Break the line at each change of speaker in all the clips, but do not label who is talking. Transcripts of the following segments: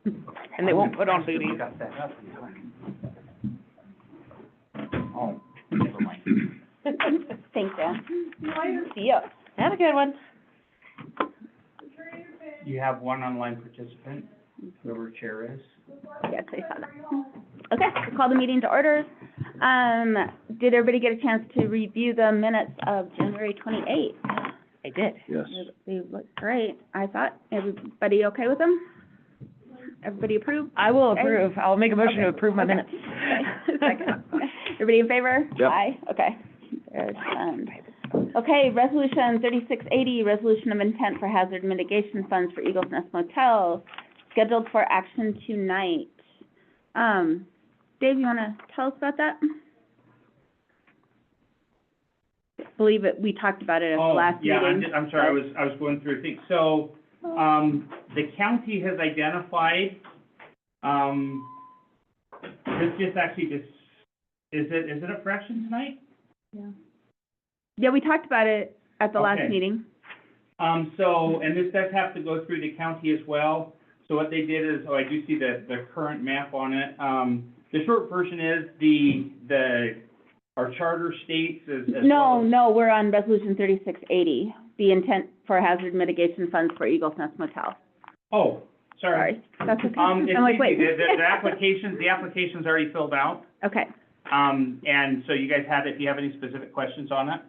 And they won't put on booties.
Got that up in time. Oh, never mind.
Thanks, Dan. See ya.
Have a good one.
You have one online participant, whoever chair is.
Yes, I saw that. Okay, we'll call the meeting to order. Did everybody get a chance to review the minutes of January 28th?
I did.
Yes.
They look great, I thought. Everybody okay with them? Everybody approve?
I will
Okay.
approve. I'll make a motion to approve my
Okay.
minutes.
Okay. Second. Everybody in favor?
Yep.
Aye, okay. There's, okay, resolution 3680, resolution of intent for hazard mitigation funds for Eagles Nest Motel, scheduled for action tonight. Dave, you wanna tell us about that? Believe it, we talked about it at the last meeting.
I'm sorry, I was going through things. So, the county has identified, this just actually just, is it a fraction tonight?
Yeah, we talked about it at the last
Okay.
meeting.
So, and this does have to go through the county as well. So what they did is, I do see the current map on it. The short version is our charter states as well as.
No, we're on resolution 3680, the intent for hazard mitigation funds for Eagles Nest Motel.
Oh, sorry.
That's okay.
It's
I'm like, wait.
easy. The application's already filled out.
Okay.
And so you guys have it, if you have any specific questions on it?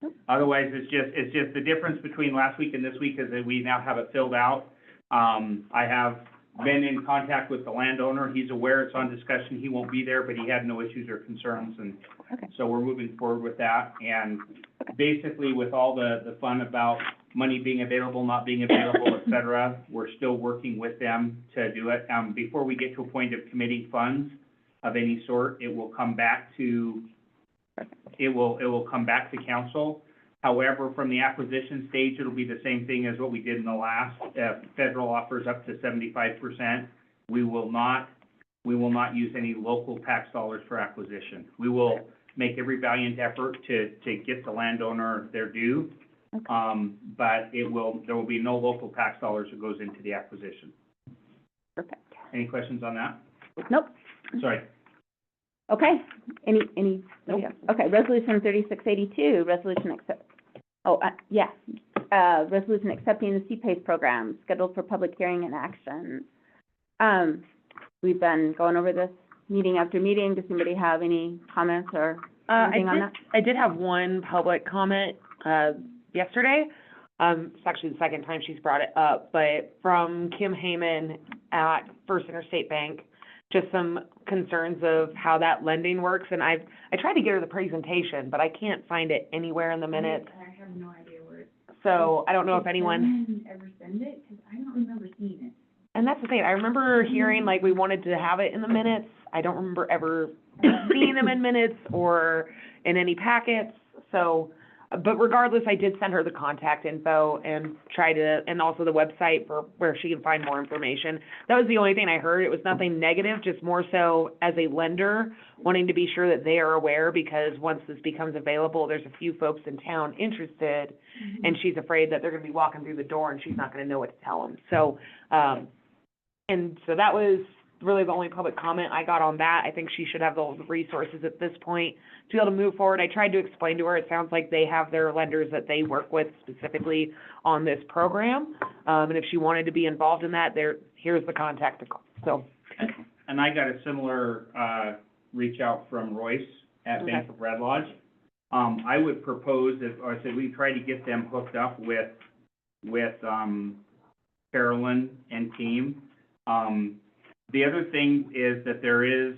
Nope.
Otherwise, it's just the difference between last week and this week is that we now have it filled out. I have been in contact with the landowner. He's aware it's on discussion. He won't be there, but he had no issues or concerns, and
Okay.
so we're moving forward with that. And basically, with all the fun about money being available, not being available, et cetera, we're still working with them to do it. Before we get to a point of committing funds of any sort, it will come back to council. However, from the acquisition stage, it'll be the same thing as what we did in the last. Federal offers up to 75%. We will not use any local tax dollars for acquisition. We will make every valiant effort to get the landowner their due.
Okay.
But there will be no local tax dollars that goes into the acquisition.
Perfect.
Any questions on that?
Nope.
Sorry.
Okay. Any?
Nope.
Okay, resolution 3682, resolution resolution accepting the CPACE program, scheduled for public hearing and action. We've been going over this meeting after meeting. Does anybody have any comments or anything on that?
I did have one public comment, yesterday. It's actually the second time she's brought it up, but from Kim Heyman at First Interstate Bank, just some concerns of how that lending works, and I tried to get her the presentation, but I can't find it anywhere in the minutes.
I have no idea where it.
So I don't know if anyone,
Did ever send it? Because I don't remember seeing it.
and that's the thing, I remember hearing like we wanted to have it in the minutes. I don't remember ever seeing them in minutes or in any packets, so, but regardless, I did send her the contact info and and also the website for where she can find more information. That was the only thing I heard. It was nothing negative, just more so as a lender, wanting to be sure that they are aware, because once this becomes available, there's a few folks in town interested, and she's afraid that they're gonna be walking through the door and she's not gonna know what to tell them. So, and so that was really the only public comment I got on that. I think she should have those resources at this point to be able to move forward. I tried to explain to her, it sounds like they have their lenders that they work with specifically on this program. And if she wanted to be involved in that, here's the contact to call, so.
And I got a similar, reach out from Royce at
Okay.
Bank of Red Lodge. I would propose that, or I said, we try to get them hooked up with, Carolyn and team. The other thing is that there is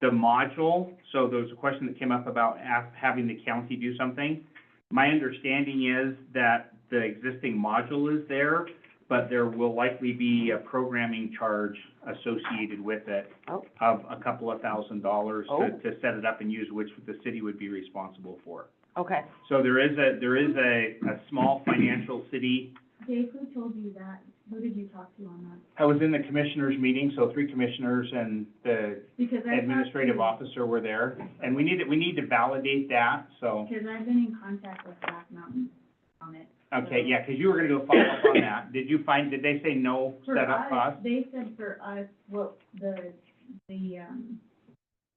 the module, so there was a question that came up about having the county do something. My understanding is that the existing module is there, but there will likely be a programming charge associated with it
Oh.
of a couple of $1,000
Oh.
to set it up and use, which the city would be responsible for.
Okay.
So there is a small financial city.
Dave, who told you that? Who did you talk to on that?
I was in the commissioners meeting, so 3 commissioners and the
Because I
administrative officer were there, and we need to validate that, so.
Because I've been in contact with Black Mountain on it,
Okay, yeah, 'cause you were gonna go follow up on that. Did they say no
For
setup
us,
cost?
they said for us, well,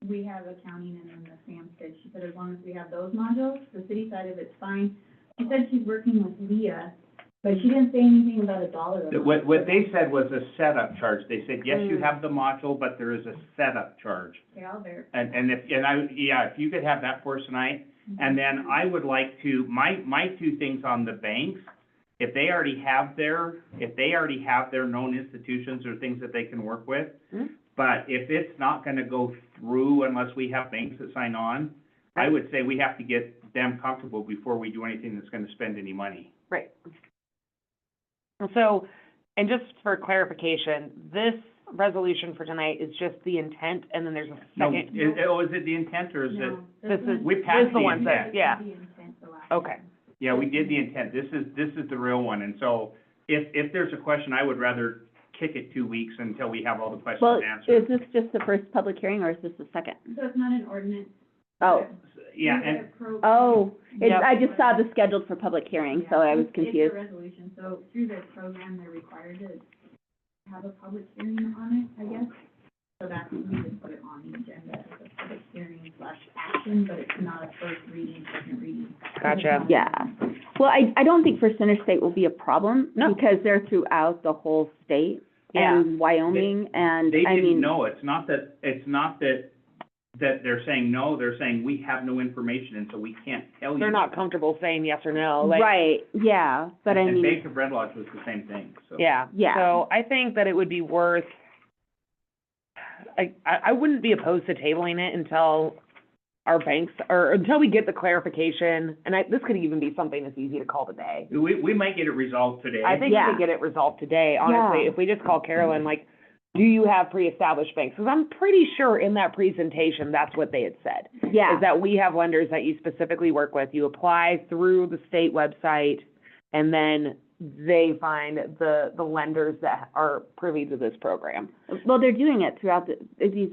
we have accounting and then the Sam said, she said as long as we have those modules, the city side of it's fine. She said she's working with Leah, but she didn't say anything about a dollar amount.
What they said was a setup charge. They said, yes, you
Mm.
have the module, but there is a setup charge.
Okay, I'll verify.
If you could have that for us tonight. And then I would like to, my two things on the banks, if they already have their known institutions or things that they can work with,
Mhm.
but if it's not gonna go through unless we have banks that sign on, I would say we have to get them comfortable before we do anything that's gonna spend any money.
Right. So, and just for clarification, this resolution for tonight is just the intent, and then there's a
No,
second?
is it the intent, or is it?
No,
This is-
We
This
passed
is the
the
one that,
intent.
yeah,
The intent, the last
okay.
one.
Yeah, we did the intent. This is the real one, and so if there's a question, I would rather kick it 2 weeks until we have all the questions
Well,
answered.
is this just the first public hearing, or is this the second?
So it's not an ordinance.
Oh,
Yeah,
Through
and,
their program-
oh,
Yep.
I just saw the scheduled for public hearing, so I was
It's
confused.
a resolution, so through their program, they're required to have a public hearing on it, I guess. So that's, we just put it on the agenda as a public hearing / action, but it's not a first reading, second reading.
Gotcha.
Yeah. Well, I don't think First Interstate will be a problem.
No.
Because they're throughout the whole state
Yeah.
and Wyoming, and
they
I
didn't
mean,
know. It's not that they're saying no, they're saying we have no information, and so we can't tell you.
They're not comfortable saying yes or no, like.
right, yeah, but I
And
mean,
Bank of Red Lodge was the same thing, so.
Yeah.
Yeah.
So I think that it would be worth, I wouldn't be opposed to tabling it until our banks, or until we get the clarification, and this could even be something that's easy to call today.
We might get it resolved today.
I think we
Yeah.
could get it resolved today, honestly,
Yeah.
if we just call Carolyn, like, do you have pre-established banks? Because I'm pretty sure in that presentation, that's what they had said.
yeah,
Is that we have lenders that you specifically work with, you apply through the state website, and then they find the lenders that are privy to this program.
well, they're doing it throughout these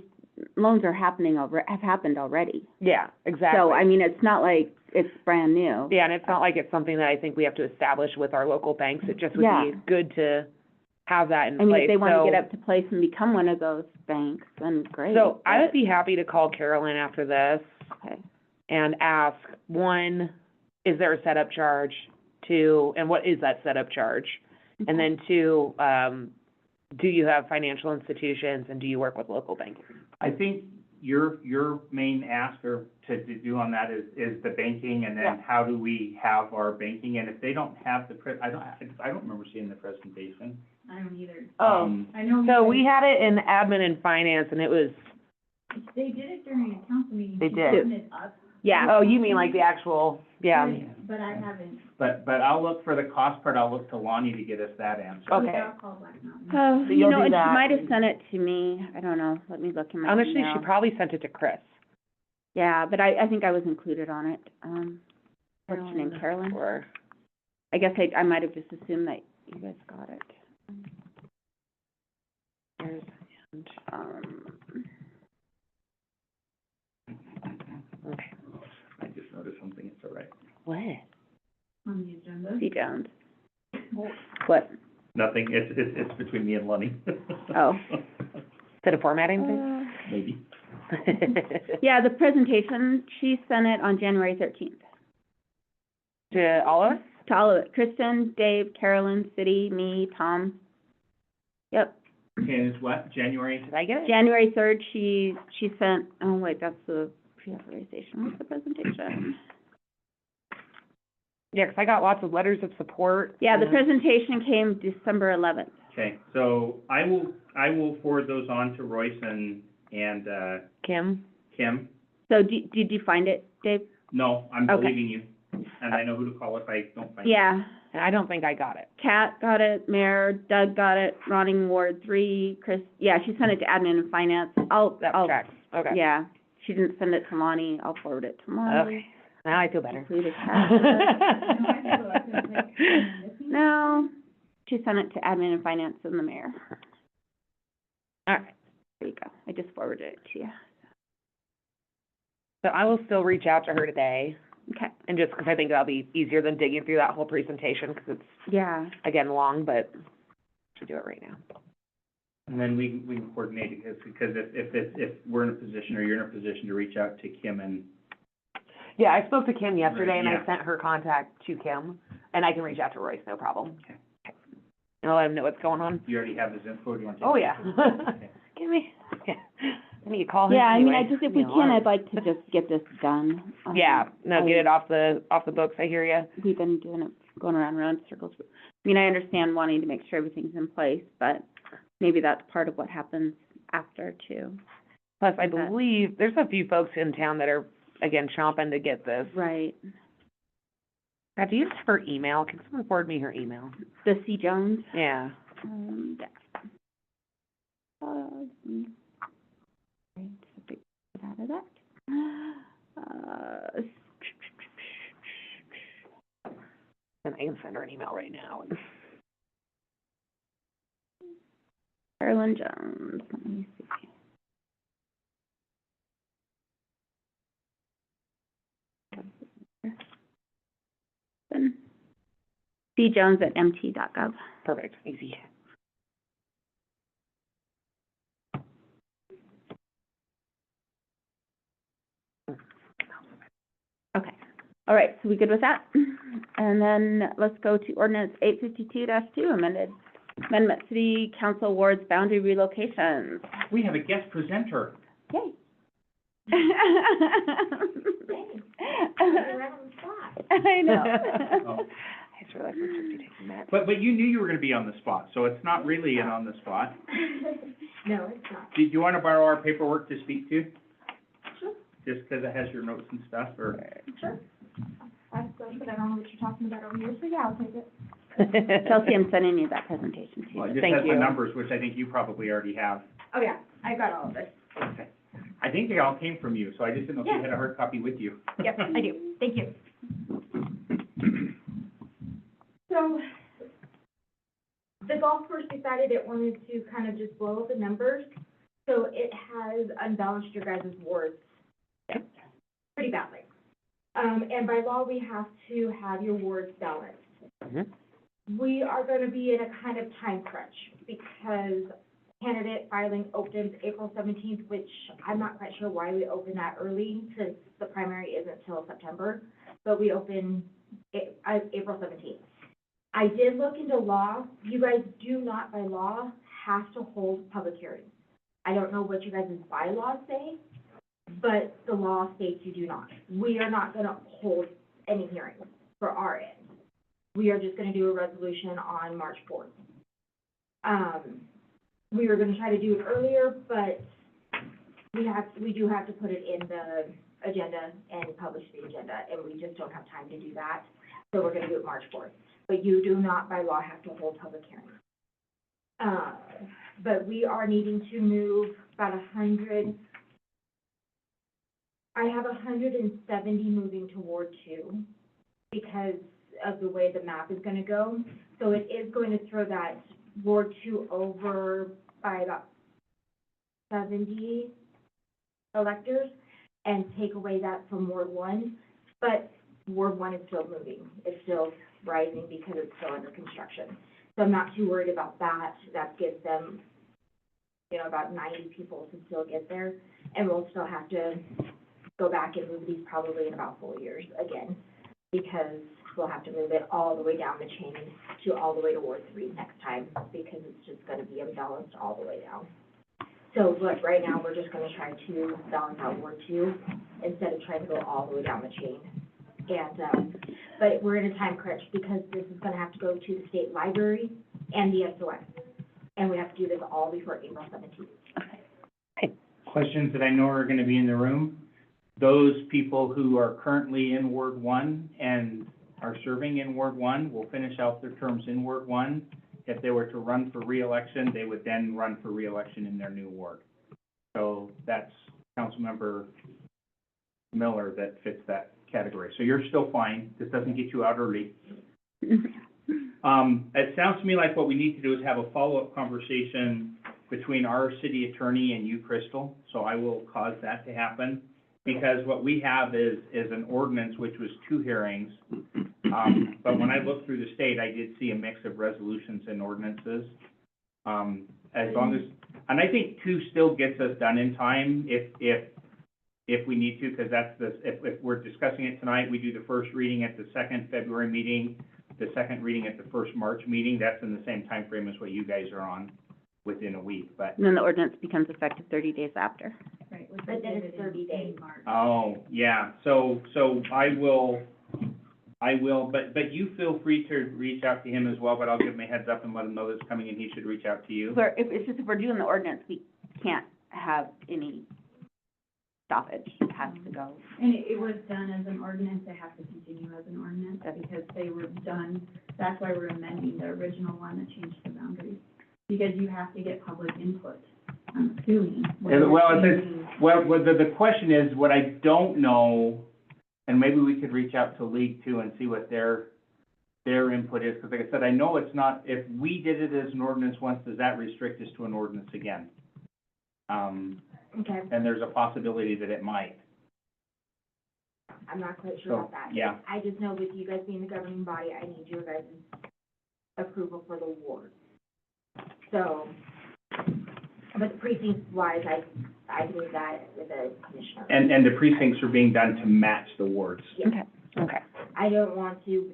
loans are have happened already.
Yeah, exactly.
So, I mean, it's not like it's brand new.
Yeah, and it's not like it's something that I think we have to establish with our local banks, it just would
Yeah.
be good to have that in
I
place.
mean, if they wanna
So-
get up to place and become one of those banks, then great.
So I would
but-
be happy to call Carolyn after this
Okay.
and ask, one, is there a setup charge? Two, and what is that setup charge? And then two, do you have financial institutions and do you work with local banks?
I think your main ask or to do on that is the banking, and
Yeah.
then how do we have our banking? And if they don't have I don't remember seeing the presentation.
I don't either.
Um,
I know.
So we had it in admin and finance, and it was,
They did it during a council meeting.
They
She
did.
opened it up.
Yeah,
oh, you mean like the actual, yeah,
But I haven't.
But I'll look for the cost part, I'll look to Lonnie to get us that answer.
Okay.
I'll call Black Mountain.
oh,
So
you
you'll
know,
do
and she
that.
might have sent it to me, I don't know, let me look in my email.
honestly, she probably sent it to Chris.
Yeah, but I think I was included on it, what's her name, Carolyn?
Or,
I guess I might have just assumed that you guys got it.
there's,
Um,
okay,
I just noticed something, it's all right.
what?
On the agenda.
C. Jones. What?
Nothing, it's between me and Lonnie.
Oh.
Is it a formatting thing?
Maybe.
Yeah, the presentation, she sent it on January 13th.
To all of us?
To all of it, Kristen, Dave, Carolyn, City, me, Tom. Yep.
And it's what, January?
Did I get it?
January 3rd, she sent, oh wait, that's the pre-authorization, what's the presentation?
Yeah, 'cause I got lots of letters of support.
Yeah, the
and-
presentation came December 11th.
Okay, so I will forward those on to Royce and
Kim?
Kim.
So did you find it, Dave?
No, I'm
Okay.
believing you, and I know who to call if I don't find it.
Yeah,
And I don't think I got it.
Kat got it, Mayor, Doug got it, Ronning Ward 3, Chris, yeah, she sent it to admin and finance. I'll,
That tracks, okay.
yeah, she didn't send it to Lonnie, I'll forward it to Lonnie.
Okay, now I feel better.
Include attachment. No, she sent it to admin and finance and the mayor.
All right,
There you go, I just forwarded it to you.
so I will still reach out to her today
Okay,
And just because I think that'll be easier than digging through that whole presentation, because it's,
yeah,
again, long, but should do it right now.
And then we can coordinate it, because if we're in a position, or you're in a position to reach out to Kim and,
Yeah, I spoke to Kim yesterday, and
Yeah.
I sent her contact to Kim, and I can reach out to Royce, no problem.
Okay.
And I'll let him know what's going on.
you already have his info, do you want to take?
Oh,
it?
yeah.
Okay.
Give me, yeah, I need to call him
yeah, I mean,
anyway.
I just, if
Give
we
me
can,
alarm.
I'd like to just get this done.
Yeah, no, get it off the books, I hear ya.
We've been doing it, going around and around in circles. I mean, I understand wanting to make sure everything's in place, but maybe that's part of what happens after too.
Plus, I
Okay.
believe, there's a few folks in town that are, again, chomping to get this.
Right.
Now, do you have her email? Can someone forward me her email?
The C. Jones,
Yeah.
yeah. Right, so big, get out of that.
And I can send her an email right now.
Carolyn Jones, let me see. cjones@mt.gov.
Perfect, easy.
Okay, all right, so we good with that? And then let's go to ordinance 852-2, amendment city council awards boundary relocations.
We have a guest presenter.
Yay. I know.
Oh.
I just realized we're supposed to be taking that.
But you knew you were gonna be on the spot, so it's not really an on the spot.
No, it's not.
Do you wanna borrow our paperwork to speak to?
Sure.
Just 'cause it has your notes and stuff, or?
Sure. I suppose, but I don't know what you're talking about over here, so yeah, I'll take it.
Chelsea, I'm sending you that presentation
Well,
too.
it just
Thank
has the
you.
numbers, which I think you probably already have.
Oh, yeah, I got all of it.
Okay. I think they all came from you, so I just didn't know if you
Yeah.
had a hard copy with you.
Yep, I do. Thank you. So, the golf course decided it wanted to kind of just blow up the numbers, so it has unbalanced your guys' wards pretty badly. And by law, we have to have your wards balanced.
Mhm.
We are gonna be in a kind of time crunch, because candidate filing opens April 17th, which I'm not quite sure why we open that early, since the primary isn't till September, but we open April 17th. I did look into law. You guys do not, by law, have to hold public hearings. I don't know what you guys' bylaws say, but the law states you do not. We are not gonna hold any hearings for our end. We are just gonna do a resolution on March 4th. We were gonna try to do it earlier, but we do have to put it in the agenda and publish the agenda, and we just don't have time to do that. So we're gonna do it March 4th. But you do not by law have to hold public hearings. But we are needing to move about 100. I have 170 moving to Ward 2 because of the way the map is gonna go. So it is going to throw that Ward 2 over by about 70 electors and take away that from Ward 1. But Ward 1 is still moving. It's still rising because it's still under construction. So I'm not too worried about that. That gives them, about 90 people to still get there. And we'll still have to go back and move these probably in about 4 years again, because we'll have to move it all the way down the chain to all the way to Ward 3 next time, because it's just gonna be imbalanced all the way down. So, but right now, we're just gonna try to balance out Ward 2 instead of trying to go all the way down the chain. And, but we're in a time crunch because this is gonna have to go to the state library and the SOS. And we have to do this all before April 17th.
Questions that I know are gonna be in the room? Those people who are currently in Ward 1 and are serving in Ward 1 will finish out their terms in Ward 1. If they were to run for reelection, they would then run for reelection in their new ward. So that's Councilmember Miller that fits that category. So you're still fine. This doesn't get you out early. It sounds to me like what we need to do is have a follow-up conversation between our city attorney and you, Crystal. So I will cause that to happen. Because what we have is an ordinance, which was 2 hearings. But when I looked through the state, I did see a mix of resolutions and ordinances. As long as, and I think 2 still gets us done in time if we need to, because that's if we're discussing it tonight, we do the first reading at the second February meeting, the second reading at the first March meeting. That's in the same time frame as what you guys are on, within a week, but.
And then the ordinance becomes effective 30 days after.
Right,
But then it's 30 days.
Oh, yeah, so I will, but you feel free to reach out to him as well, but I'll give him a heads up and let him know that's coming and he should reach out to you.
If we're doing the ordinance, we can't have any stoppage, it has to go.
And it was done as an ordinance, it has to continue as an ordinance, because they were done, that's why we're amending the original one that changed the boundaries. Because you have to get public input, I'm assuming. when
And, well,
you're
it's,
changing-
well, the question is, what I don't know, and maybe we could reach out to League too and see what their input is, because like I said, I know it's not, if we did it as an ordinance once, does that restrict us to an ordinance again?
Okay,
And there's a possibility that it might.
I'm not quite sure
So,
about that.
yeah.
I just know with you guys being the governing body, I need your guys' approval for the ward. So, but the precinct wise, I believe that with the commissioner.
And the precincts are being done to match the wards.
Okay.
I don't want to,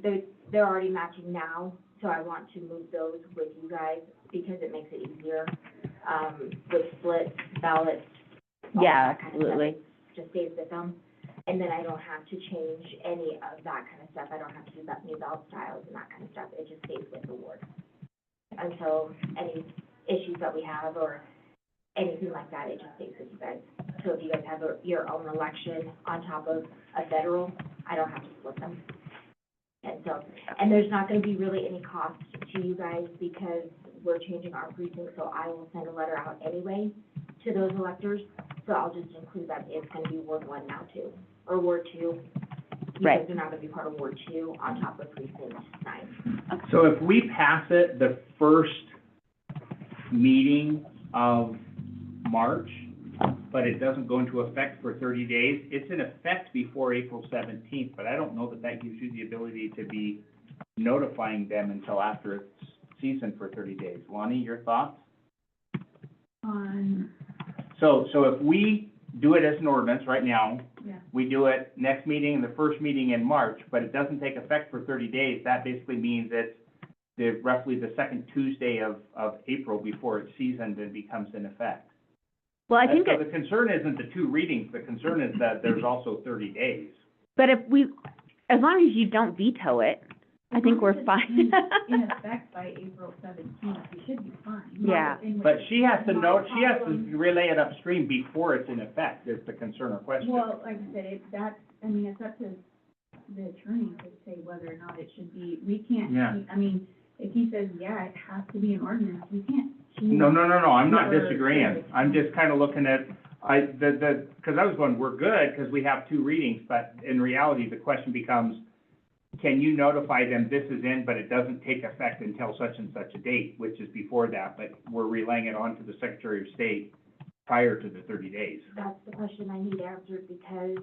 they're already matching now, so I want to move those with you guys because it makes it easier, with split ballots. all
Yeah,
that kind of stuff.
absolutely.
Just stays with them, and then I don't have to change any of that kind of stuff, I don't have to do that new ballot styles and that kind of stuff, it just stays with the ward. Until any issues that we have or anything like that, it just stays with you guys. So if you guys have your own election on top of a federal, I don't have to split them. And so, and there's not gonna be really any cost to you guys because we're changing our precinct, so I will send a letter out anyway to those electors. So I'll just include that it's gonna be Ward 1 now too, or Ward 2.
Right.
Because they're not gonna be part of Ward 2 on top of precinct 9.
So if we pass it the first meeting of March, but it doesn't go into effect for 30 days, it's in effect before April 17th, but I don't know that that gives you the ability to be notifying them until after it's seasoned for 30 days. Lonnie, your thoughts?
On,
So if we do it as an ordinance right now,
yeah,
we do it next meeting and the first meeting in March, but it doesn't take effect for 30 days, that basically means it's roughly the second Tuesday of April before it's seasoned and becomes in effect.
Well, I think
So
it,
the concern isn't the 2 readings, the concern is that there's also 30 days.
but if we, as long as you don't veto it, I think we're
as long as
fine.
it's in effect by April 17th, we should be fine.
Yeah.
But she has to know, she has to relay it upstream before it's in effect, is the concern or question.
Well, like I said, it's up to the attorney to say whether or not it should be, we can't,
Yeah.
if he says, yeah, it has to be an ordinance, we can't change.
No, I'm not
Or-
disagreeing. I'm just kind of looking at, because I was going, we're good, because we have 2 readings, but in reality, the question becomes, can you notify them this is in, but it doesn't take effect until such and such a date, which is before that, but we're relaying it on to the Secretary of State prior to the 30 days.
That's the question I need answered because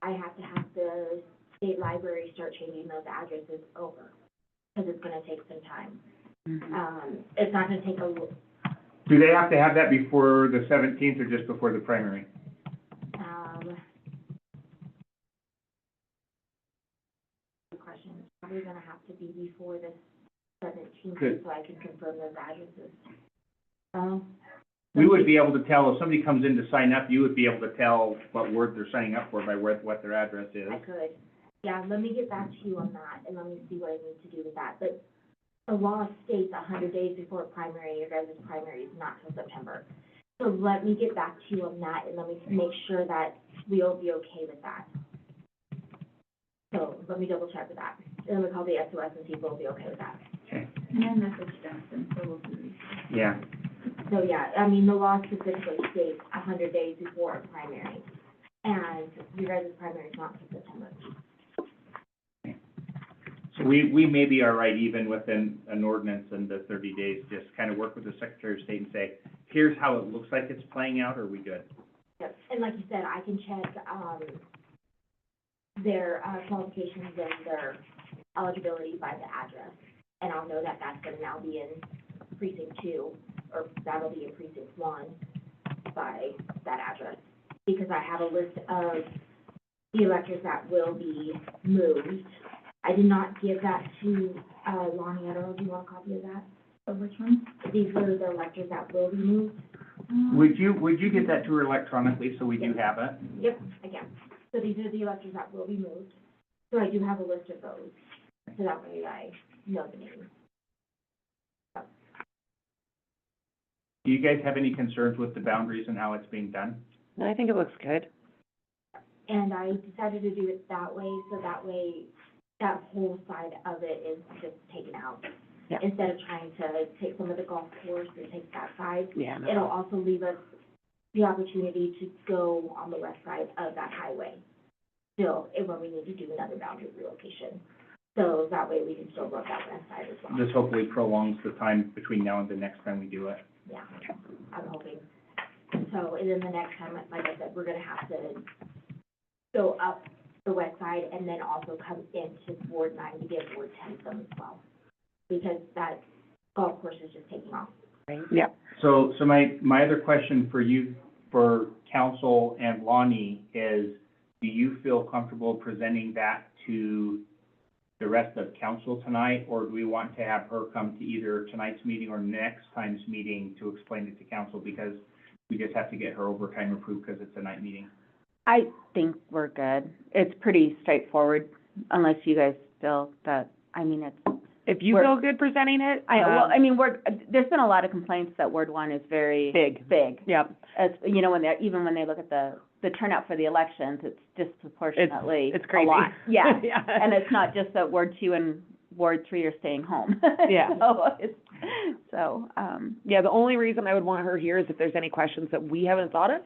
I have to have the state library start changing those addresses over. Because it's gonna take some time. It's not gonna take
Do they have to have that before the 17th or just before the primary?
Good question. It's probably gonna have to be before the 17th,
Good.
so I can confirm those addresses.
We would be able to tell, if somebody comes in to sign up, you would be able to tell what word they're signing up for by what their address is.
I could. Yeah, let me get back to you on that, and let me see what I need to do with that. But the law states 100 days before primary, your guys' primary is not till September. So let me get back to you on that, and let me make sure that we'll be okay with that. So let me double check with that. And then we call the SOS and see if we'll be okay with that.
Okay.
And then message Justin, so we'll do.
Yeah.
So, yeah, the law specifically states 100 days before a primary, and your guys' primary is not till September.
So we may be all right even within an ordinance and the 30 days, just kind of work with the Secretary of State and say, here's how it looks like it's playing out, are we good?
Yep, and like you said, I can check, their, qualifications and their eligibility by the address. And I'll know that that's gonna now be in precinct 2, or that'll be in precinct 1 by that address. Because I have a list of the electors that will be moved. I did not give that to, Lonnie, I don't know if you want a copy of that?
Of which one?
These are the electors that will be moved.
Would you get that to her electronically, so we do have it?
Yep, I can. So these are the electors that will be moved. So I do have a list of those, so that way I know the names.
Do you guys have any concerns with the boundaries and how it's being done?
I think it looks good.
And I decided to do it that way, so that way that whole side of it is just taken out.
Yeah.
Instead of trying to take some of the golf course and take that side,
Yeah.
it'll also leave us the opportunity to go on the west side of that highway still, when we need to do another boundary relocation. So that way we can still run that west side as well.
This hopefully prolongs the time between now and the next time we do it.
Yeah, I'm hoping. So, and then the next time, like I said, we're gonna have to go up the west side and then also come into Ward 9 to give Ward 10 some as well. Because that golf course is just taking off.
Right. Yeah.
So my other question for you, for council and Lonnie is, do you feel comfortable presenting that to the rest of council tonight? Or do we want to have her come to either tonight's meeting or next time's meeting to explain it to council? Because we just have to get her overtime approved because it's a night meeting.
I think we're good. It's pretty straightforward, unless you guys feel that, I mean, it's,
If you
We're-
feel good presenting it,
I mean, there's been a lot of complaints that Ward 1 is very
big. Yep.
as, you know, even when they look at the turnout for the elections, it's disproportionately
It's
a
crazy.
lot. Yeah,
Yeah.
and it's not just that Ward 2 and Ward 3 are staying home.
Yeah.
So,
Yeah, the only reason I would want her here is if there's any questions that we haven't thought of.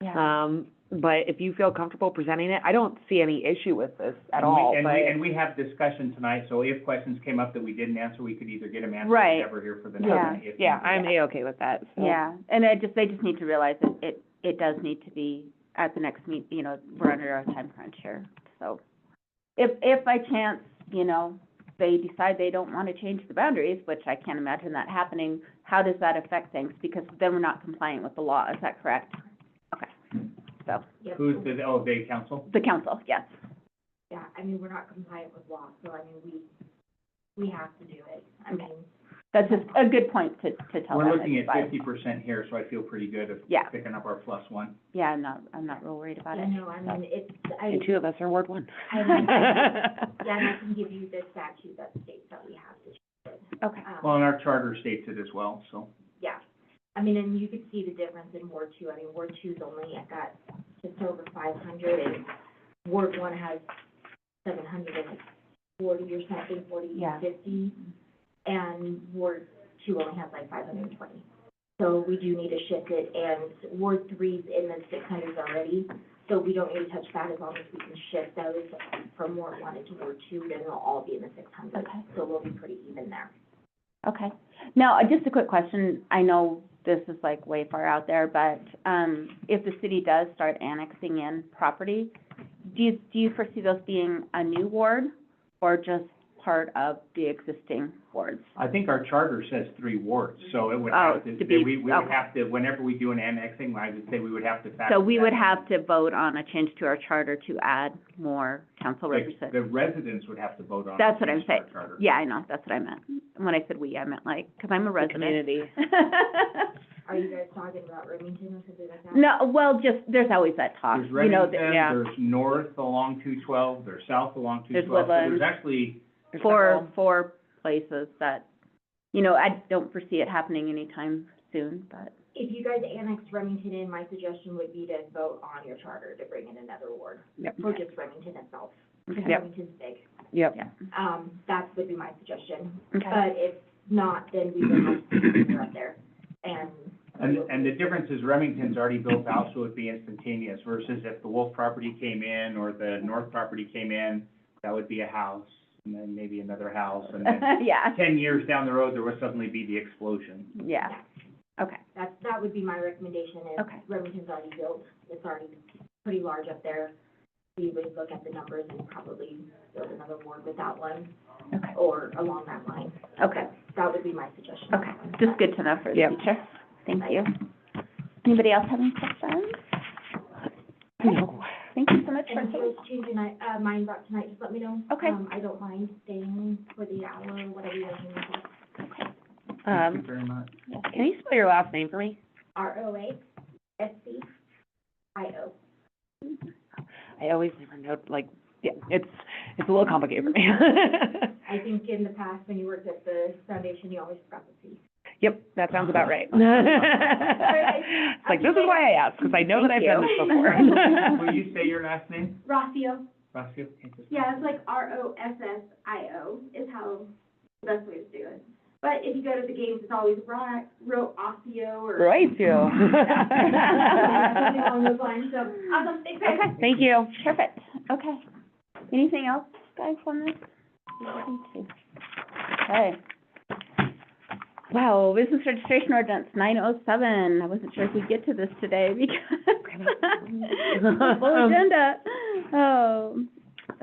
yeah.
But if you feel comfortable presenting it, I don't see any issue with this at
And we-
all,
and
but.
and we have discussion tonight, so if questions came up that we didn't answer, we could either get them answered or
Right.
have her here for the
Yeah.
next meeting. if
Yeah,
needed.
I'm A-okay with that, so.
Yeah, and they just need to realize that it does need to be at the next meet, you know, we're under a time crunch here. So if by chance, you know, they decide they don't want to change the boundaries, which I can't imagine that happening, how does that affect things? Because then we're not compliant with the law, is that correct? Okay, so,
Yep.
Who's the council?
the council, yes.
Yeah, I mean, we're not compliant with law, so I mean, we have to do it. I mean,
That's just a good point to tell them.
We're looking at
It's fine.
50% here, so I feel pretty good of
Yeah.
picking up our +1.
Yeah, I'm not real worried about
I
it.
know, I mean, it's,
And two of us are Ward 1.
yeah, and I can give you the statute that states that we have to change it.
Okay,
Well, and our charter states it as well, so.
Yeah, I mean, and you could see the difference in Ward 2. I mean, Ward 2's only got just over 500, and Ward 1 has 740 or something, 40,
Yeah.
50, and Ward 2 only has like 520. So we do need to shift it, and Ward 3's in the 600s already, so we don't need to touch that as long as we can shift those from Ward 1 into Ward 2, then they'll all be in the 600s.
Okay.
So we'll be pretty even there.
okay. Now, just a quick question, I know this is like way far out there, but, if the city does start annexing in property, do you foresee those being a new ward or just part of the existing wards?
I think our charter says 3 wards, so it would
Oh,
have to,
to be-
we would
okay.
have to, whenever we do an annexing, I would say we would have to factor
So we
that
would
in.
have to vote on a change to our charter to add more council
The
representatives.
residents would have to vote on.
That's what I'm
change to our
saying.
charter.
Yeah, I know, that's what I meant. When I said we, I meant like, because I'm a
The
resident.
community.
Are you guys talking about Remington or something like that?
No, well, just, there's always that talk,
There's
you know,
Remington,
yeah.
there's north along 212, there's south along
There's
212. So
Woodlands.
there's actually,
four places that, you know, I don't foresee it happening anytime soon, but,
If you guys annexed Remington in, my suggestion would be to vote on your charter to bring in another ward,
Yep.
for just Remington itself. Because
Yep.
Remington's big.
Yep.
yeah.
That would be my suggestion.
Okay.
But if not, then we would have to put up there, and.
and the difference is Remington's already built out, so it'd be instantaneous, versus if the Wolf property came in, or the North property came in, that would be a house, and then maybe another house, and then
Yeah,
10 years down the road, there would suddenly be the explosion.
yeah, Okay,
That would be my recommendation is
Okay.
Remington's already built, it's already pretty large up there. We would look at the numbers and probably build another ward with that one
okay,
or along that line.
okay,
That would be my suggestion.
okay. Just good to know for the
Yep.
future. Thank you. Anybody else have any questions?
No.
Thank you so much for
And if you guys change your night, mind about tonight, just let me know.
Okay.
I don't mind staying for the hour or whatever you guys need to.
Thank you very much.
Can you spell your last name for me?
ROASCIO.
I always never know, like, yeah, it's a little complicated for me.
I think in the past, when you worked at the foundation, you always forgot the C.
Yep, that sounds about right. It's like, this is why I asked, because I know that I've done this before.
Will you say your last name?
Rossio.
Rossio?
Yeah, it's like ROSSIO is how, the best way to do it. But if you go to the games, it's always Rossio or.
Right, too.
Something along those lines, so, awesome, thanks, guys.
Okay, thank you.
Perfect, okay. Anything else, guys, on this? Okay. Wow, business registration ordinance 907. I wasn't sure if we'd get to this today because full agenda. Oh.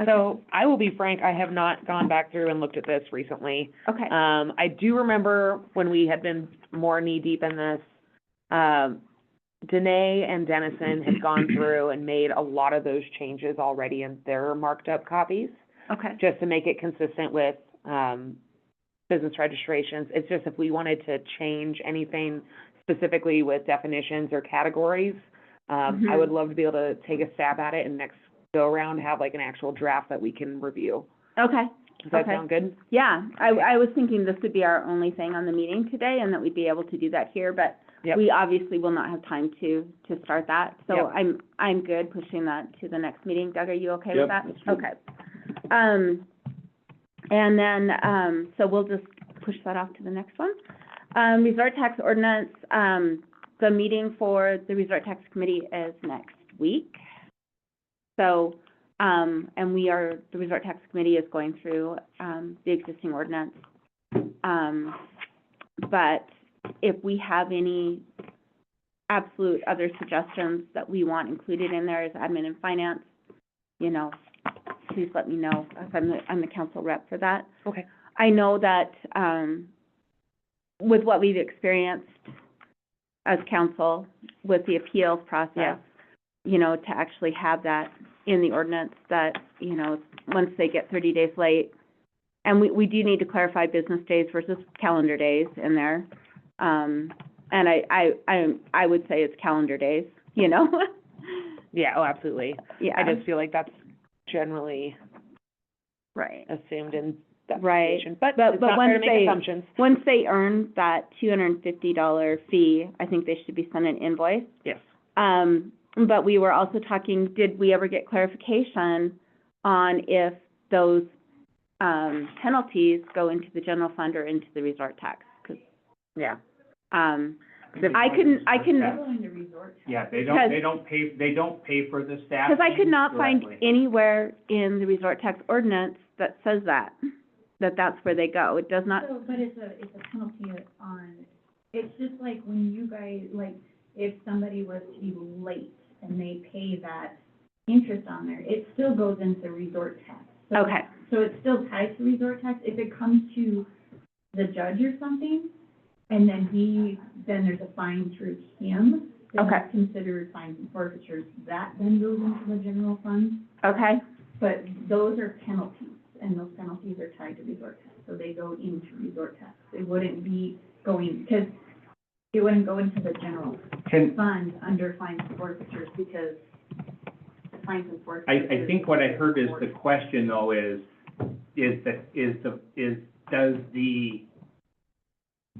So I will be frank, I have not gone back through and looked at this recently.
Okay,
I do remember when we had been more knee-deep in this, Danae and Dennison had gone through and made a lot of those changes already in their marked-up copies,
okay,
just to make it consistent with, business registrations. It's just if we wanted to change anything specifically with definitions or categories, I would love to be able to take a stab at it and next go-around have like an actual draft that we can review.
okay.
Does that
Okay.
sound good?
Yeah, I was thinking this would be our only thing on the meeting today and that we'd be able to do that here, but
Yep.
we obviously will not have time to start that. So
Yep.
I'm good pushing that to the next meeting. Doug, are you okay with
Yep,
that?
that's good.
Okay. And then, so we'll just push that off to the next one. Resort tax ordinance, the meeting for the resort tax committee is next week. So, and the resort tax committee is going through, the existing ordinance. But if we have any absolute other suggestions that we want included in there as admin and finance, you know, please let me know, if I'm the council rep for that.
Okay.
I know that, with what we've experienced as council with the appeals process,
Yeah.
you know, to actually have that in the ordinance that, you know, once they get 30 days late, and we do need to clarify business days versus calendar days in there. And I would say it's calendar days, you know?
Yeah, oh, absolutely.
Yeah.
I just feel like that's generally
Right.
assumed in that
Right.
situation, but
But
it's not fair
once
to make
they-
assumptions.
Once they earn that $250 fee, I think they should be sent an invoice.
Yes.
But we were also talking, did we ever get clarification on if those, penalties go into the general fund or into the resort tax? 'Cause,
Yeah.
I can,
Go into resort tax.
Yeah, they
Because-
don't pay for the staff.
because I could not find
directly.
anywhere in the resort tax ordinance that says that's where they go. It does not,
So, but it's a penalty on, it's just like when you guys, like, if somebody was to be late and they pay that interest on there, it still goes into resort tax. So-
okay,
So it's still tied to resort tax. If it comes to the judge or something, and then then there's a fine through him, then
Okay.
it's considered fines and forfeitures, that then goes into the general fund.
okay,
But those are penalties, and those penalties are tied to resort tax, so they go into resort tax. They wouldn't be going, because it wouldn't go into the general
Can,
fund under fines and forfeitures, because the fines and forfeitures.
I think what I heard is the question though does the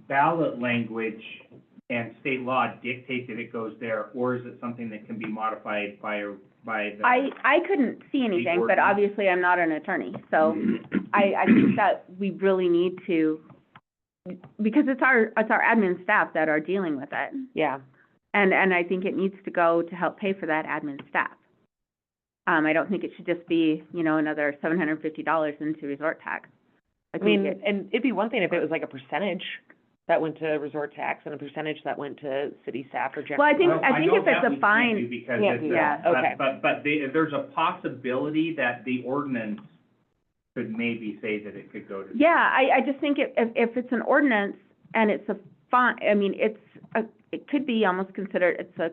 ballot language and state law dictate that it goes there, or is it something that can be modified by the?
I couldn't see anything, but
ordinance.
obviously I'm not an attorney, so I think that we really need to, because it's our admin staff that are dealing with it.
Yeah.
And I think it needs to go to help pay for that admin staff. I don't think it should just be, you know, another $750 into resort tax.
I
think
mean,
it-
and it'd be one thing if it was like a percentage that went to resort tax and a percentage that went to city staff or general?
Well, I think
Well, know
if
that
it's a
we can't
fine,
do because
Can't
it's
do
a-
that, okay.
But there's a possibility that the ordinance could maybe say that it could go to.
yeah, I just think if it's an ordinance and it's a fine, I mean, it could be almost considered, it's a,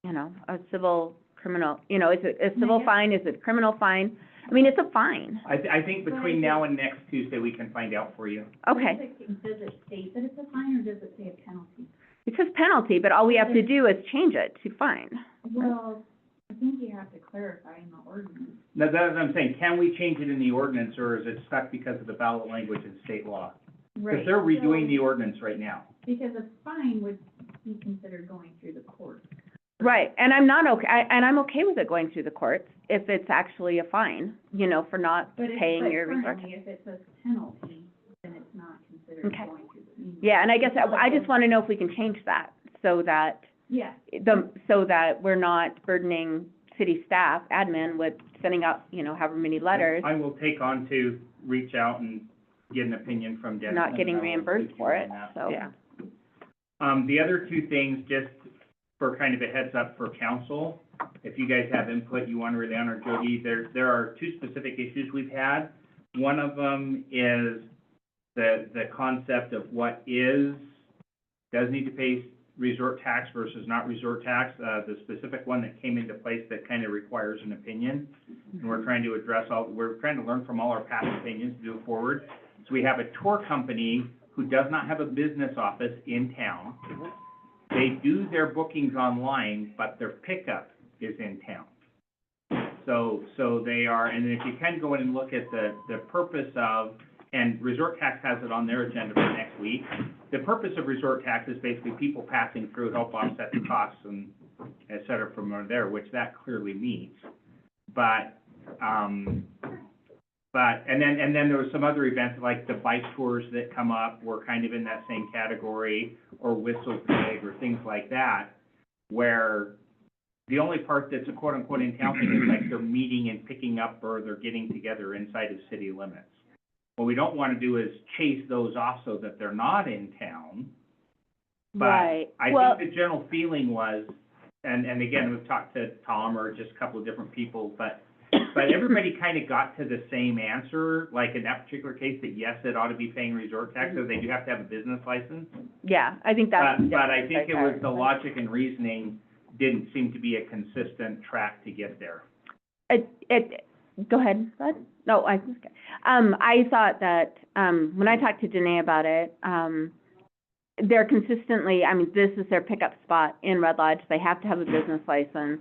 you know, a civil criminal, you know, is it a civil fine, is it a criminal fine? I mean, it's a fine.
I think between now and next Tuesday, we can find out for you.
Okay.
Does it state that it's a fine, or does it say a penalty?
It says penalty, but all we have to do is change it to fine.
Well, I think you have to clarify in the ordinance.
That's what I'm saying, can we change it in the ordinance, or is it stuck because of the ballot language in state law? Because they're redoing the ordinance right now.
Because a fine would be considered going through the court.
Right, and I'm not okay, and I'm okay with it going through the courts if it's actually a fine, you know, for not paying your resort tax.
Currently, if it says penalty, then it's not considered
Okay.
going through the.
Yeah, and I guess I just wanna know if we can change that, so that
Yeah,
so that we're not burdening city staff, admin, with sending out, you know, however many letters,
I will take on to reach out and get an opinion from Denison.
not getting
and I'll
reimbursed
speak to
for
you
it,
on that.
so.
Yeah.
The other two things, just for kind of a heads up for council, if you guys have input you want to relay on, or Jody, there are two specific issues we've had. One of them is the concept of what does need to pay resort tax versus not resort tax. The specific one that came into place that kind of requires an opinion. And we're trying to we're trying to learn from all our past opinions to move forward. So we have a tour company who does not have a business office in town. They do their bookings online, but their pickup is in town. So they are, and if you kind of go in and look at the purpose of, and resort tax has it on their agenda for next week. The purpose of resort tax is basically people passing through, help offset the costs and et cetera from there, which that clearly meets. And then there was some other events, like the bike tours that come up were kind of in that same category, or Whistle Pig, or things like that, where the only part that's a quote-unquote in town thing is like they're meeting and picking up, or they're getting together inside of city limits. What we don't want to do is chase those off so that they're not in town.
Right,
But I
well,
think the general feeling was, and again, we've talked to Tom or just a couple of different people, but everybody kind of got to the same answer, like in that particular case, that yes, it ought to be paying resort tax, so they do have to have a business license.
yeah, I think that's.
But I think it was the logic and reasoning didn't seem to be a consistent track to get there.
Go ahead, Bud. No, I thought that, when I talked to Danae about it, they're consistently, I mean, this is their pickup spot in Red Lodge. They have to have a business license.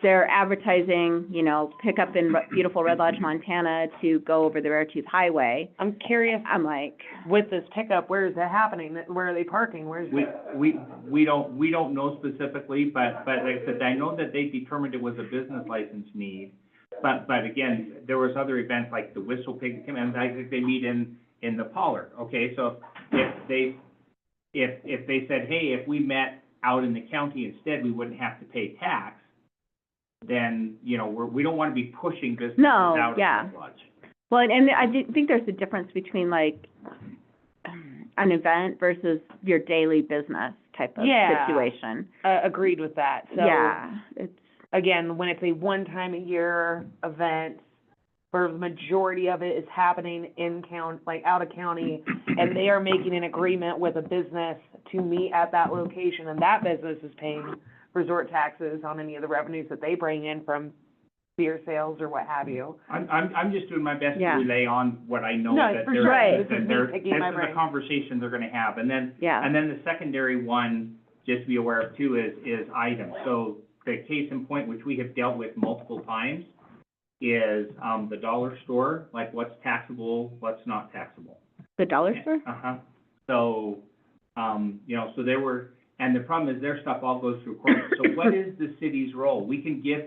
They're advertising, you know, pickup in beautiful Red Lodge, Montana to go over the Beartooth Highway.
I'm curious,
I'm like,
with this pickup, where is it happening? Where are they parking? Where's it?
We don't know specifically, but like I said, I know that they determined it was a business license need. But again, there was other events like the Whistle Pig, and I think they meet in the Pollard, okay? So if they said, hey, if we met out in the county instead, we wouldn't have to pay tax, then, you know, we don't want to be pushing businesses
No,
out of
yeah.
Red Lodge.
well, and I think there's a difference between like, an event versus your daily business type of
Yeah.
situation.
Agreed with that. So,
Yeah, it's,
again, when it's a one-time-a-year event, where the majority of it is happening in county, like out of county, and they are making an agreement with a business to meet at that location, and that business is paying resort taxes on any of the revenues that they bring in from beer sales or what have you.
I'm just doing my best to
Yeah.
relay on what I know
No,
that
for
they're,
sure.
Right.
This is
that
me
they're,
picking my
this is
brain.
the conversation they're gonna have. And then
yeah.
the secondary one, just to be aware of too, is items. So the case in point, which we have dealt with multiple times, is, the dollar store, like what's taxable, what's not taxable.
The dollar store?
Uh-huh. So, you know, so there were, and the problem is their stuff all goes through court. So what is the city's role? We can give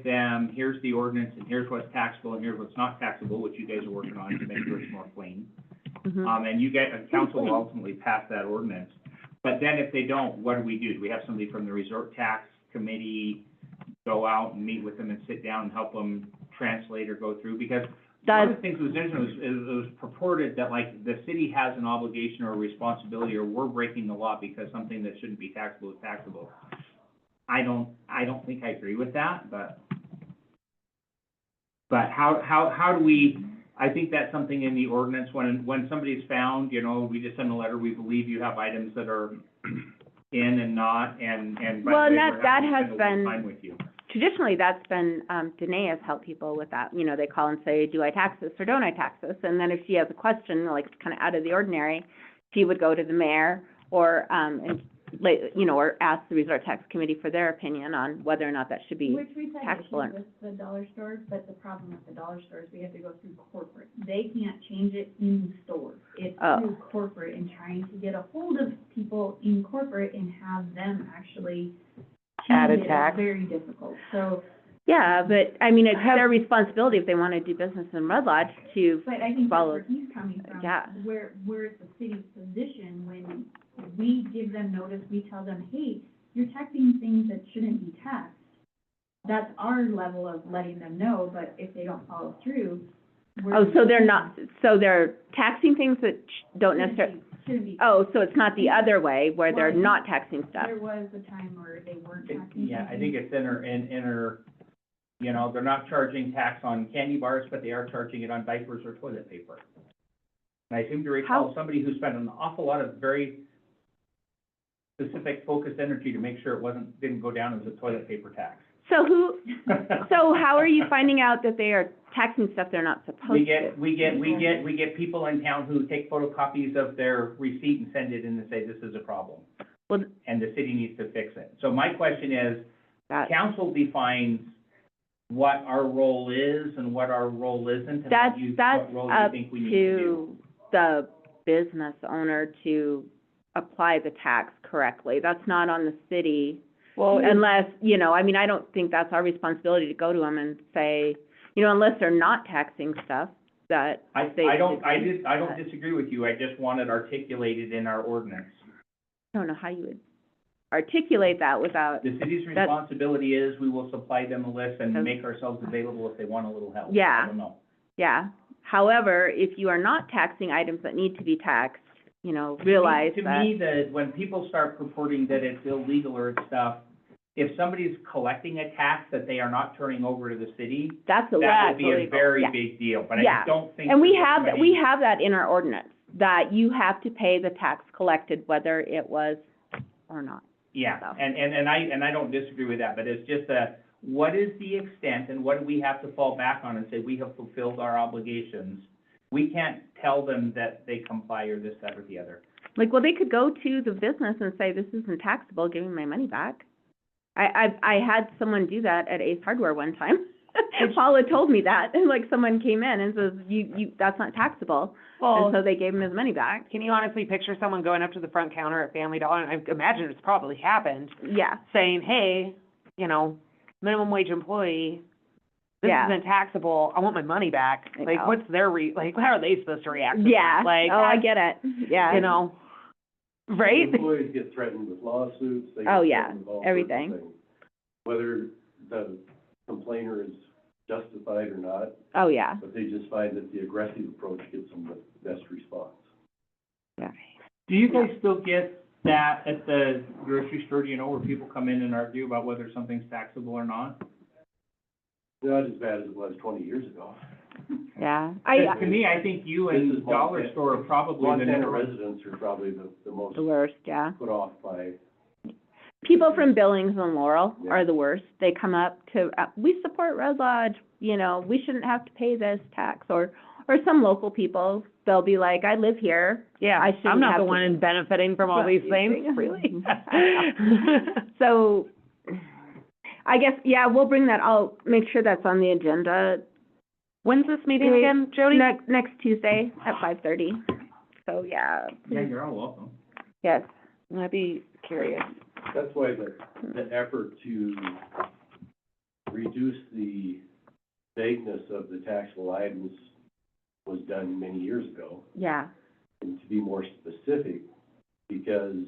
them, here's the ordinance, and here's what's taxable, and here's what's not taxable, which you guys are working on to make sure it's more clean.
Mhm.
And you get, council will ultimately pass that ordinance. But then if they don't, what do? Do we have somebody from the resort tax committee go out and meet with them and sit down and help them translate or go through? Because One of
That's,
the things that was interesting was, it was purported that like the city has an obligation or a responsibility, or we're breaking the law because something that shouldn't be taxable is taxable. I don't think I agree with that, but how do we, I think that's something in the ordinance, when somebody's found, you know, we just send a letter, we believe you have items that are in and not, and by
Well,
the way,
and
we're
that
happy to
has
spend a little
been-
time with you.
traditionally, that's been, Danae has helped people with that. You know, they call and say, do I tax this or don't I tax this? And then if she has a question, like, kind of out of the ordinary, she would go to the mayor or, or ask the Resort Tax Committee for their opinion on whether or not that should be
Which we've had
taxable or-
issues with the dollar stores, but the problem with the dollar stores, we have to go through corporate. They can't change it in store. It's
Oh.
through corporate, and trying to get a hold of people in corporate and have them actually
Add a
change it
tax.
is very difficult. So,
Yeah, but, I mean, it's their responsibility if they want to do business in Red Lodge to,
but I think that's
Follow-
where he's coming from.
Yeah.
Where it's the city's position, when we give them notice, we tell them, hey, you're taxing things that shouldn't be taxed. That's our level of letting them know, but if they don't follow through, we're.
oh, so they're not, so they're taxing things that don't necessarily,
Shouldn't be.
oh, so it's not the other way where they're
Well,
not taxing stuff.
There was a time where they weren't taxing.
Yeah, I
something.
think it's you know, they're not charging tax on candy bars, but they are charging it on diapers or toilet paper. And I seem to recall
How-
somebody who spent an awful lot of very specific focused energy to make sure it didn't go down as a toilet paper tax.
So so how are you finding out that they are taxing stuff they're not supposed to?
We get people in town who take photocopies of their receipt and send it in and say, this is a problem,
Well,
and the city needs to fix it. So my question is,
that,
council defines what our role is and what our role isn't, and
that's
what role you
up
think we need to do.
to the business owner to apply the tax correctly. That's not on the city.
Well,
Unless, you know, I mean, I don't think that's our responsibility to go to them and say, you know, unless they're not taxing stuff that
I
they.
don't disagree with you, I just want it articulated in our ordinance.
I don't know how you would articulate that without,
The city's
That-
responsibility is, we will supply them a list and
Okay.
make ourselves available if they want a little help.
Yeah.
I don't know.
yeah. However, if you are not taxing items that need to be taxed, you know, realize
To
that.
me, when people start purporting that it's illegal or it's stuff, if somebody's collecting a tax that they are not turning over to the city,
That's
that
illegal.
would be a very
Yeah.
big deal, but I
Yeah.
just don't think.
And we
that
have,
anybody-
that in our ordinance, that you have to pay the tax collected whether it was or not.
Yeah,
So.
and I don't disagree with that, but it's just what is the extent and what do we have to fall back on and say we have fulfilled our obligations? We can't tell them that they comply or this, that, or the other.
Like, well, they could go to the business and say, this isn't taxable, give me my money back. I had someone do that at Ace Hardware one time. Paula told me that, and like, someone came in and says, that's not taxable.
well,
And so they gave him his money back.
can you honestly picture someone going up to the front counter at Family Dollar, and I imagine it's probably happened,
Yeah,
saying, hey, you know, minimum wage employee, this
Yeah.
isn't taxable, I want my money back.
I
Like,
know.
what's their like, how are they supposed to react to
yeah.
that? Like,
Oh, I get it, yeah.
you know, right?
Employees get threatened with lawsuits, they
Oh,
get
yeah,
threatened with all sorts of
everything.
things. Whether the complainer is justified or not,
Oh, yeah,
but they just find that the aggressive approach gets them the best response.
yeah.
Do you guys still get that at the grocery store, do you know, where people come in and argue about whether something's taxable or not?
Not as bad as it was 20 years ago.
Yeah,
To me, I think you
This
and
is
Dollar
Montana-
Store are probably the
Montana
number one.
residents are probably the most
the worst, yeah.
put off by,
People from Billings and Laurel
Yeah.
are the worst. They come up to, we support Red Lodge, you know, we shouldn't have to pay this tax, or some local people, they'll be like, I live here.
Yeah,
I shouldn't
I'm not
have
the
to-
one benefiting from all these things,
Right.
really.
So, I guess, yeah, we'll bring that, I'll make sure that's on the agenda.
When's this meeting
Great.
again, Jody?
Next Tuesday at 5:30. So, yeah,
Yeah, you're all welcome.
yes,
I'd be curious.
that's why the effort to reduce the vagueness of the taxable items was done many years ago,
yeah,
and to be more specific, because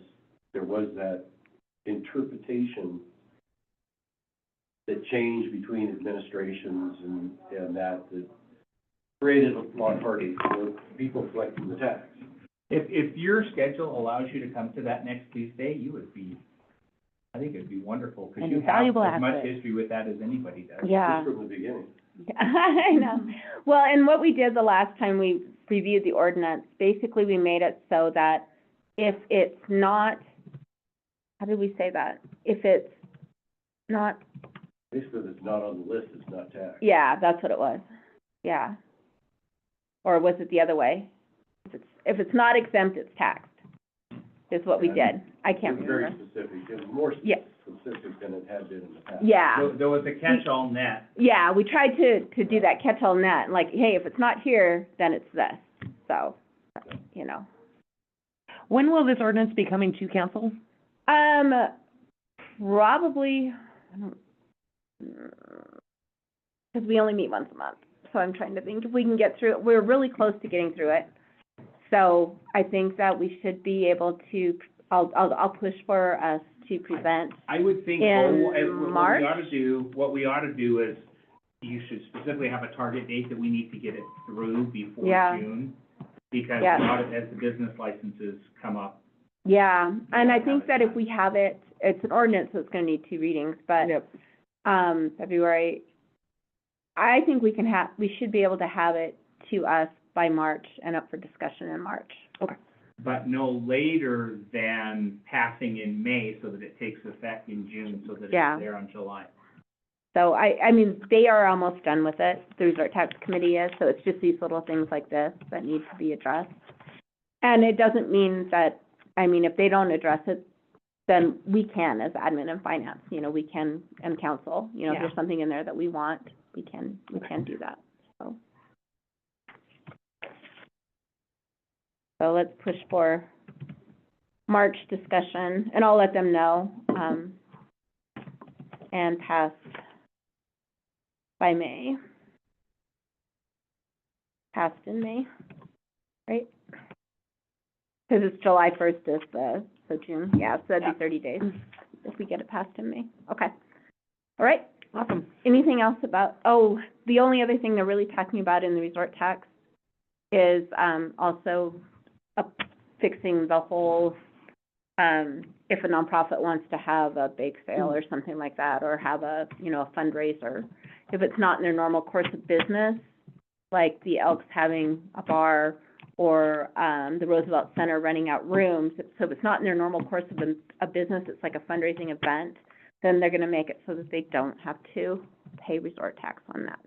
there was that interpretation that changed between administrations and that created a lot harder for people collecting the tax.
If your schedule allows you to come to that next Tuesday, I think it'd be wonderful, because
And
you
a
have
valuable
as much
asset.
history with that as anybody does.
Yeah.
Just from the beginning.
I know. Well, and what we did the last time we reviewed the ordinance, basically we made it so that if it's not, how did we say that? If it's not,
Basically, if it's not on the list, it's not taxed.
yeah, that's what it was. Yeah. Or was it the other way? If it's not exempt, it's taxed, is what we did. I can't
It was very
remember.
specific, it was more
Yeah.
specific than it had been in the past.
Yeah.
There was a catch-all net.
Yeah, we tried to do that catch-all net, like, hey, if it's not here, then it's this, so, you know.
When will this ordinance be coming to council?
Probably, I don't, because we only meet once a month, so I'm trying to think if we can get through it. We're really close to getting through it. So I think that we should be able to, I'll push for us to present.
I would think,
In
what we ought to do is, you should specifically have a target date that we need to get it through before
Yeah.
June, because
Yeah.
a lot of, as the business licenses come up.
Yeah, and I
Have
think
it
that if
done.
we have it, it's an ordinance, so it's gonna need 2 readings, but,
Yep.
February, I think we should be able to have it to us by March and up for discussion in March.
But no later than passing in May, so that it takes effect in June, so that
Yeah.
it's there on July.
So I mean, they are almost done with it, the Resort Tax Committee is, so it's just these little things like this that need to be addressed. And it doesn't mean that, I mean, if they don't address it, then we can as admin and finance, you know, we can, and council, you know, if
Yeah.
there's something in there that we want, we can do that, so. So let's push for March discussion, and I'll let them know, and pass by May. Passed in May, right? Because it's July 1st is so June, yeah, so that'd be 30 days if we get it passed in May. Okay. All right.
Awesome.
Anything else about, oh, the only other thing they're really talking about in the resort tax is, also fixing the whole, if a nonprofit wants to have a bake sale or something like that, or have a, you know, a fundraiser, if it's not in their normal course of business, like the Elks having a bar or, the Roosevelt Center renting out rooms, so if it's not in their normal course of a business, it's like a fundraising event, then they're gonna make it so that they don't have to pay resort tax on that.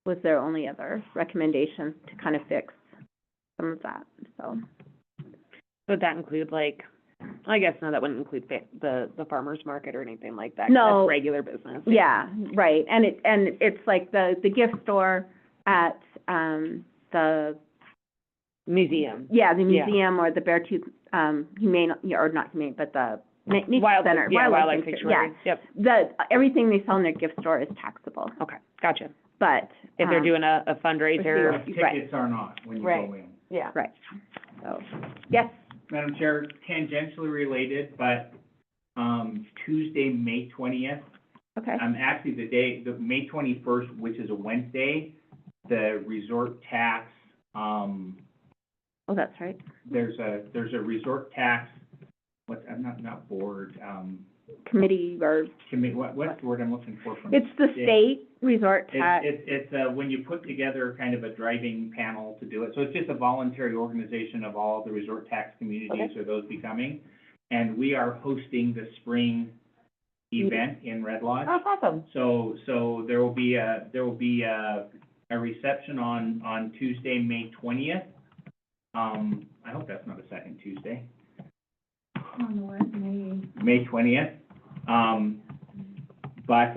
Was their only other recommendation to kind of fix some of that, so.
Would that include like, I guess no, that wouldn't include the farmer's market or anything like that. 'cause
No.
That's regular business.
Yeah, right, and it's like the gift store at, the,
Museum.
yeah, the
Yeah.
museum or the Beartooth, Humane, or not humane, but the nature
Wildlife,
center.
yeah, wildlife
Sanctuary,
sanctuary. Yep,
The, everything they sell in their gift store is taxable,
okay, gotcha.
but,
If they're
um,
doing a fundraiser,
Right.
Tickets are not when you
Right.
go in.
yeah.
right, so, yes,
Madam Chair, tangentially related, but, Tuesday, May 20th,
okay,
actually the May 21st, which is a Wednesday, the resort tax,
oh, that's right,
there's a resort tax, I'm not board,
committee or,
what's the word I'm looking for from?
it's the state resort tax,
It's when you put together kind of a driving panel to do it, so it's just a voluntary organization of all the resort tax communities or those becoming. And we are hosting the spring event in Red Lodge.
That's awesome.
So there will be a reception on Tuesday, May 20th. I hope that's not a second Tuesday,
On the what,
May 20th. But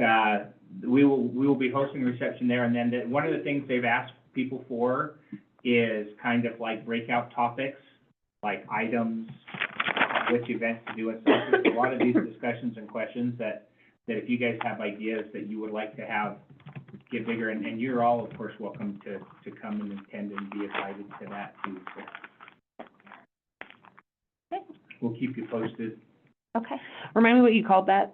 we will be hosting a reception there, and then one of the things they've asked people for is kind of like breakout topics, like items, which events to do and stuff. There's a lot of these discussions and questions that if you guys have ideas that you would like to have get bigger, and you're all, of course, welcome to come and attend and be invited to that too, so. We'll keep you posted.
okay.
Remind me what you called that,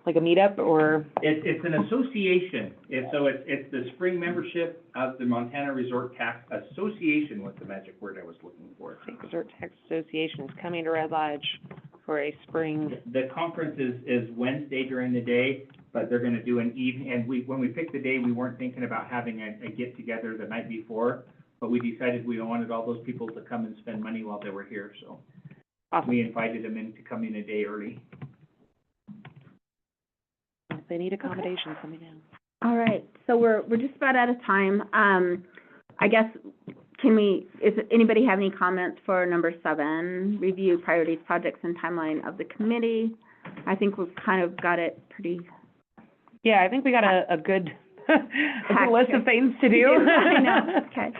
like a meetup or?
It's an association, it's the spring membership of the Montana Resort Tax Association was the magic word I was looking for.
State Resort Tax Association is coming to Red Lodge for a spring.
The conference is Wednesday during the day, but they're gonna do an evening, and when we picked the day, we weren't thinking about having a get-together the night before, but we decided we wanted all those people to come and spend money while they were here, so
Awesome.
we invited them in to come in a day early.
If they need accommodations, let me know.
All right, so we're just about out of time. I guess, does anybody have any comments for number 7, review priorities, projects, and timeline of the committee? I think we've kind of got it pretty.
Yeah, I think we got a good, a
Packed
good list
here.
of things to do.
I know, okay.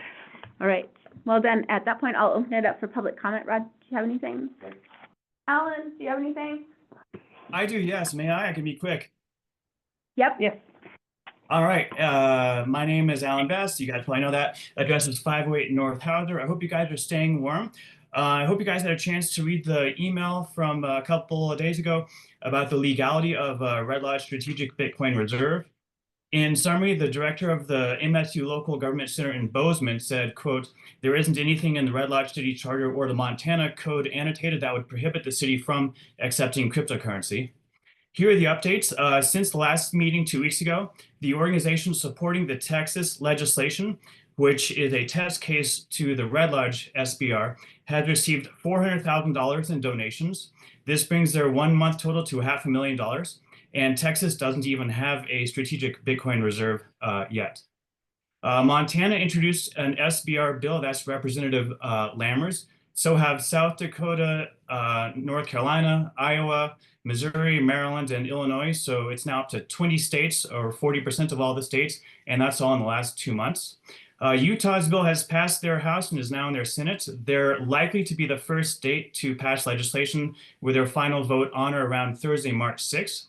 All right, well then, at that point, I'll open it up for public comment. Rod, do you have anything? Alan, do you have anything?
I do, yes. May I? I can be quick.
Yep.
Yes.
All right. My name is Alan Best. You guys probably know that. Address is 508 North Howther. I hope you guys are staying warm. I hope you guys had a chance to read the email from a couple of days ago about the legality of Red Lodge Strategic Bitcoin Reserve. In summary, the director of the MSU Local Government Center in Bozeman said, quote, "There isn't anything in the Red Lodge City Charter or the Montana Code annotated that would prohibit the city from accepting cryptocurrency." Here are the updates. Since the last meeting 2 weeks ago, the organization supporting the Texas legislation, which is a test case to the Red Lodge SBR, has received $400,000 in donations. This brings their 1 month total to $500,000, and Texas doesn't even have a strategic Bitcoin reserve yet. Montana introduced an SBR bill, that's Representative Lammers. So have South Dakota, North Carolina, Iowa, Missouri, Maryland, and Illinois. So it's now up to 20 states, or 40% of all the states, and that's all in the last 2 months. Utah's bill has passed their House and is now in their Senate. They're likely to be the first state to pass legislation with their final vote on or around Thursday, March 6th.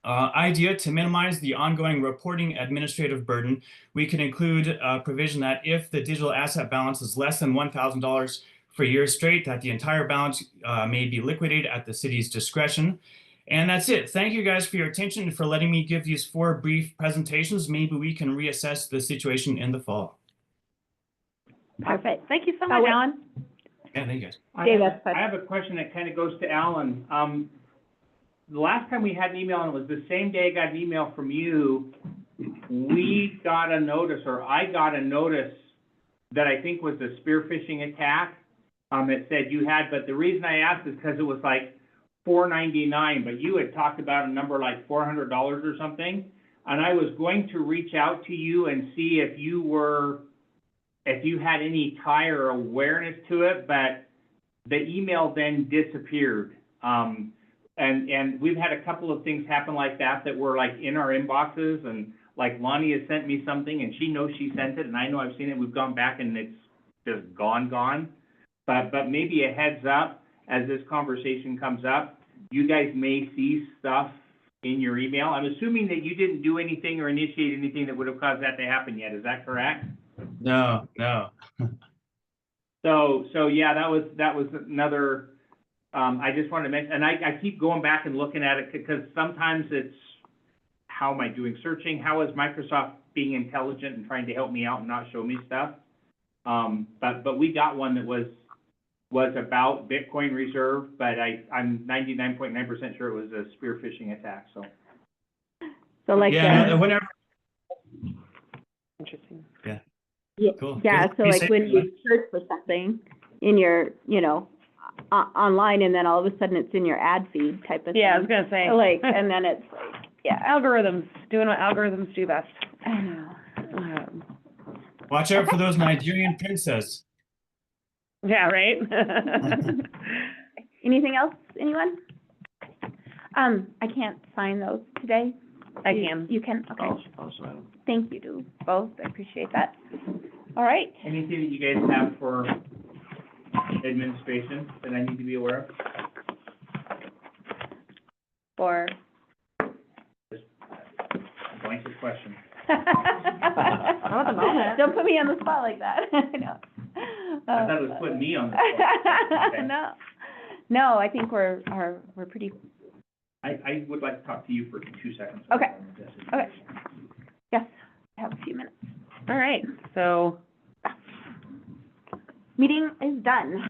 Idea to minimize the ongoing reporting administrative burden, we can include a provision that if the digital asset balance is less than $1,000 for years straight, that the entire balance may be liquidated at the city's discretion. And that's it. Thank you guys for your attention and for letting me give these 4 brief presentations. Maybe we can reassess the situation in the fall.
Perfect.
Thank you so much,
wait.
Alan.
Yeah, thank you guys.
David,
I have a question that kind of goes to Alan. The last time we had an email, and it was the same day I got an email from you, we got a notice, or I got a notice that I think was a spear phishing attack. It said you had, but the reason I asked is because it was like $4.99, but you had talked about a number like $400 or something. And I was going to reach out to you and see if you had any tie or awareness to it, but the email then disappeared. And we've had a couple of things happen like that were like in our inboxes, and like Lonnie has sent me something and she knows she sent it and I know I've seen it. We've gone back and it's just gone. But maybe a heads up as this conversation comes up, you guys may see stuff in your email. I'm assuming that you didn't do anything or initiate anything that would have caused that to happen yet. Is that correct?
No.
So yeah, that was another, I just wanted to mention, and I keep going back and looking at it because sometimes it's, how am I doing searching? How is Microsoft being intelligent and trying to help me out and not show me stuff? But we got one that was about Bitcoin Reserve, but I'm 99.9% sure it was a spear phishing attack, so.
So like,
Yeah, whenever.
Interesting.
Cool.
yeah,
Good.
so
Be
like
safe,
when you
everyone.
search for something in your, online, and then all of a sudden it's in your ad feed type of thing.
Yeah, I was gonna say.
Like, and then it's like, yeah,
Algorithms, doing what algorithms do best.
I know.
Watch out for those Nigerian princesses.
Yeah, right?
Anything else, anyone? I can't sign those today.
I can.
You can, okay. Thank you to both, I appreciate that. All right,
Anything that you guys have for administration that I need to be aware of?
for.
Blanket question.
Not at the moment.
Don't put me on the spot like that. I know.
I thought it was putting me on the spot. Okay.
No, I think we're pretty,
I would like to talk to you for 2 seconds.
Okay. Okay. Yes, I have a few minutes.
All right, so
Meeting is done.